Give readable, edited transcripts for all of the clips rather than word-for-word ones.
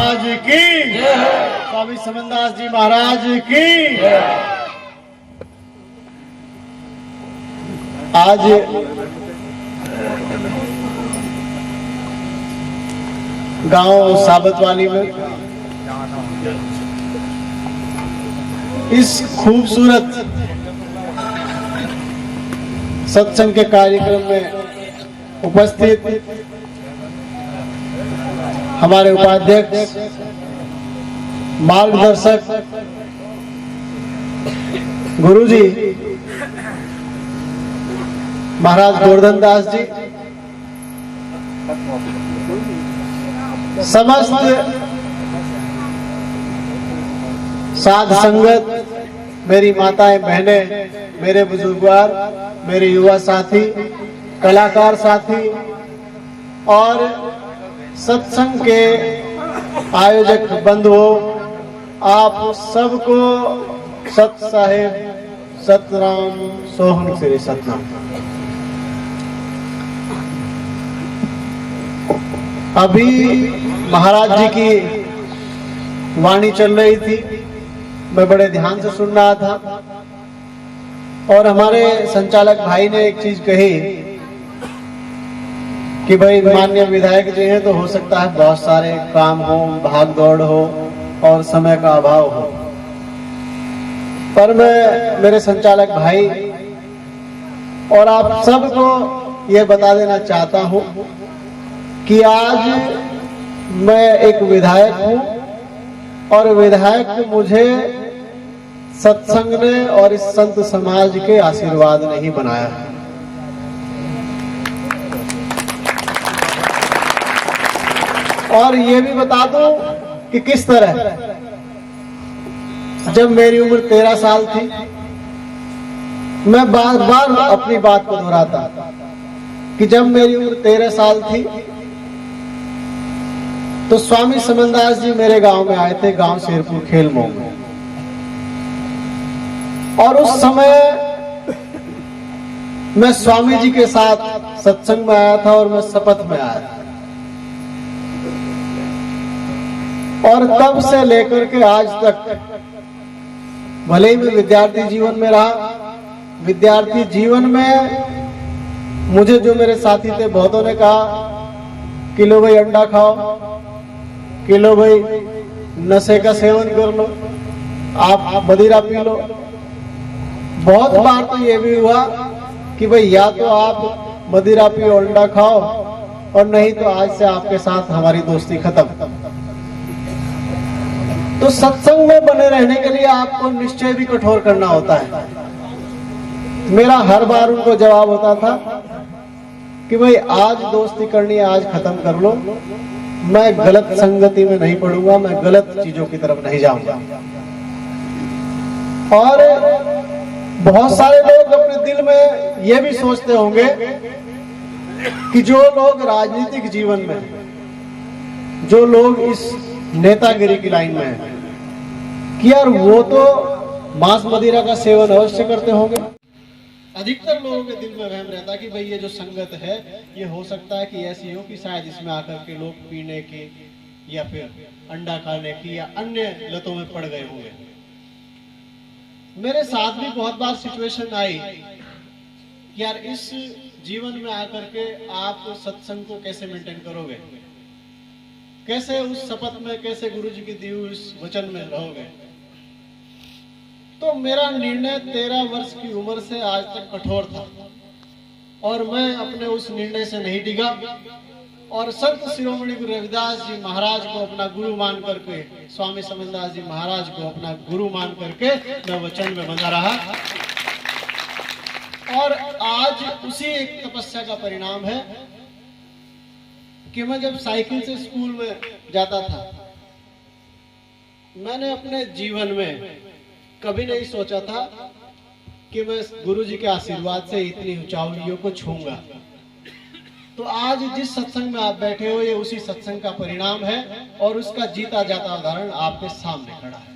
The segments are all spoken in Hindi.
महाराज की, स्वामी समनदास जी महाराज की। आज गांव साबतवाली में इस खूबसूरत सत्संग के कार्यक्रम में उपस्थित हमारे उपाध्यक्ष, मार्गदर्शक गुरुजी महाराज गोवर्धन दास जी, समस्त साध संगत, मेरी माताएं बहनें, मेरे बुजुर्गवार, मेरे युवा साथी, कलाकार साथी और सत्संग के आयोजक बंधुओं, आप सबको सत साहेब सतराम सोहन श्री सतनाम। अभी महाराज जी की वाणी चल रही थी, मैं बड़े ध्यान से सुन रहा था और हमारे संचालक भाई ने एक चीज कही कि भाई माननीय विधायक जी हैं तो हो सकता है बहुत सारे काम हो, भाग दौड़ हो और समय का अभाव हो, पर मैं मेरे संचालक भाई और आप सबको ये बता देना चाहता हूं कि आज मैं एक विधायक हूं और विधायक मुझे सत्संग ने और इस संत समाज के आशीर्वाद ने ही बनाया है। और ये भी बता दूं कि किस तरह, जब मेरी उम्र 13 साल थी, मैं बार बार अपनी बात को दोहराता कि जब मेरी उम्र 13 साल थी तो स्वामी समनदास जी मेरे गांव में आए थे, गांव शेरपुर खेलमो में, और उस समय मैं स्वामी जी के साथ सत्संग में आया था और मैं शपथ में आया था। और तब से लेकर के आज तक, भले ही मैं विद्यार्थी जीवन में रहा, विद्यार्थी जीवन में मुझे जो मेरे साथी थे बहुतों ने कहा कि लो भाई अंडा खाओ, कि लो भाई नशे का सेवन कर लो, आप मदिरा पी लो। बहुत बार तो ये भी हुआ कि भाई या तो आप मदिरा पियो, अंडा खाओ, और नहीं तो आज से आपके साथ हमारी दोस्ती खत्म। तो सत्संग में बने रहने के लिए आपको निश्चय भी कठोर करना होता है। मेरा हर बार उनको जवाब होता था कि भाई आज दोस्ती करनी है, आज खत्म कर लो, मैं गलत संगति में नहीं पड़ूंगा, मैं गलत चीजों की तरफ नहीं जाऊंगा। और बहुत सारे लोग अपने दिल में ये भी सोचते होंगे कि जो लोग राजनीतिक जीवन में, जो लोग इस नेतागिरी की लाइन में है, कि यार वो तो मांस मदिरा का सेवन अवश्य करते होंगे। अधिकतर लोगों के दिल में वहम रहता कि भाई ये जो संगत है, ये हो सकता है कि ऐसी हो कि शायद इसमें आकर के लोग पीने के या फिर अंडा खाने की या अन्य लतों में पड़ गए होंगे। मेरे साथ भी बहुत बार सिचुएशन आई कि यार इस जीवन में आकर के आप सत्संग को कैसे मेंटेन करोगे, कैसे उस शपथ में, कैसे गुरु जी की दी हुई उस वचन में रहोगे। तो मेरा निर्णय 13 वर्ष की उम्र से आज तक कठोर था और मैं अपने उस निर्णय से नहीं डिगा और संत शिरोमणि गुरु रविदास जी महाराज को अपना गुरु मान करके, स्वामी समनदास जी महाराज को अपना गुरु मान करके मैं वचन में बना रहा। और आज उसी एक तपस्या का परिणाम है कि मैं जब साइकिल से स्कूल में जाता था, मैंने अपने जीवन में कभी नहीं सोचा था कि मैं गुरु जी के आशीर्वाद से इतनी ऊंचाइयों को छूंगा। तो आज जिस सत्संग में आप बैठे हो, ये उसी सत्संग का परिणाम है और उसका जीता जाता उदाहरण आपके सामने खड़ा है।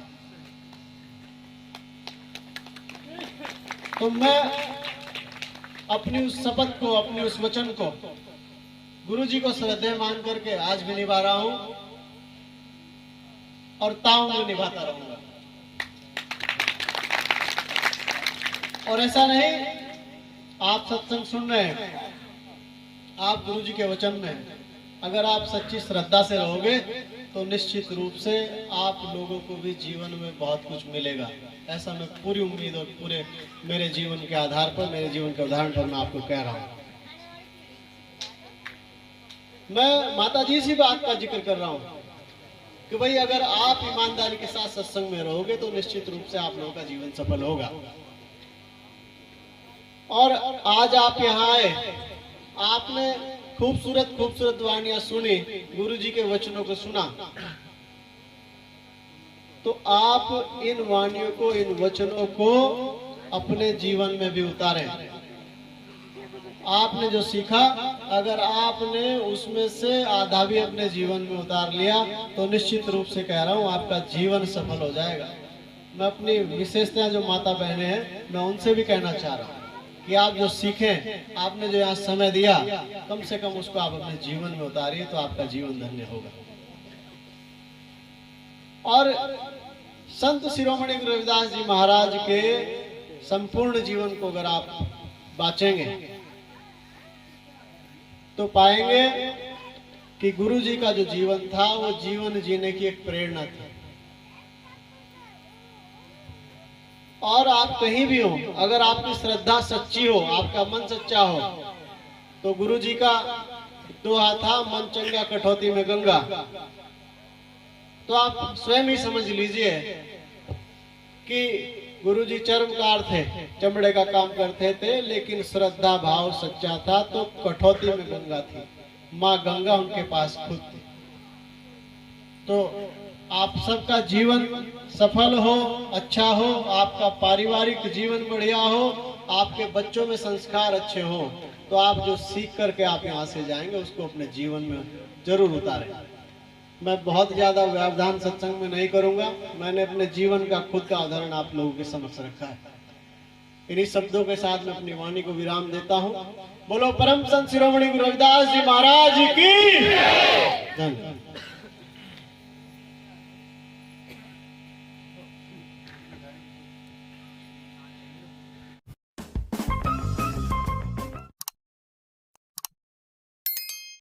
तो मैं अपनी उस शपथ को, अपने उस वचन को गुरु जी को श्रद्धेय मान करके आज भी निभा रहा हूं और ताव में निभाता रहूंगा। और ऐसा नहीं, आप सत्संग सुन रहे हैं, आप गुरु जी के वचन में अगर आप सच्ची श्रद्धा से रहोगे तो निश्चित रूप से आप लोगों को भी जीवन में बहुत कुछ मिलेगा। ऐसा मैं पूरी उम्मीद और पूरे मेरे जीवन के आधार पर, मेरे जीवन के उदाहरण पर मैं आपको कह रहा हूं। मैं माता जी से बात का जिक्र कर रहा हूं कि भाई अगर आप ईमानदारी के साथ सत्संग में रहोगे तो निश्चित रूप से आप लोगों का जीवन सफल होगा। और आज आप यहाँ आए, आपने खूबसूरत खूबसूरत वाणियां सुनी, गुरु जी के वचनों को सुना, तो आप इन वाणियों को, इन वचनों को अपने जीवन में भी उतारें। आपने जो सीखा, अगर आपने उसमें से आधा भी अपने जीवन में उतार लिया तो निश्चित रूप से कह रहा हूं आपका जीवन सफल हो जाएगा। मैं अपनी विशेषताएं जो माता बहनें हैं, मैं उनसे भी कहना चाह रहा हूं कि आप जो सीखें, आपने जो यहाँ समय दिया, कम से कम उसको आप अपने जीवन में उतारिए तो आपका जीवन धन्य होगा। और संत शिरोमणि गुरु रविदास जी महाराज के संपूर्ण जीवन को अगर आप बांचेंगे तो पाएंगे कि गुरु जी का जो जीवन था वो जीवन जीने की एक प्रेरणा थी। और आप कहीं भी हो, अगर आपकी श्रद्धा सच्ची हो, आपका मन सच्चा हो, तो गुरु जी का दोहा था, मन चंगा कठौती में गंगा। तो आप स्वयं ही समझ लीजिए कि गुरु जी चर्मकार थे, चमड़े का काम करते थे, लेकिन श्रद्धा भाव सच्चा था तो कठौती में गंगा थी, माँ गंगा उनके पास खुद थी। तो आप सबका जीवन सफल हो, अच्छा हो, आपका पारिवारिक जीवन बढ़िया हो, आपके बच्चों में संस्कार अच्छे हो, तो आप जो सीख करके आप यहाँ से जाएंगे उसको अपने जीवन में जरूर उतारें। मैं बहुत ज्यादा व्यवधान सत्संग में नहीं करूंगा, मैंने अपने जीवन का खुद का उदाहरण आप लोगों के समक्ष रखा है। इन्हीं शब्दों के साथ मैं अपनी वाणी को विराम देता हूँ। बोलो परम संत शिरोमणि गुरु रविदास जी महाराज की धन्यवाद।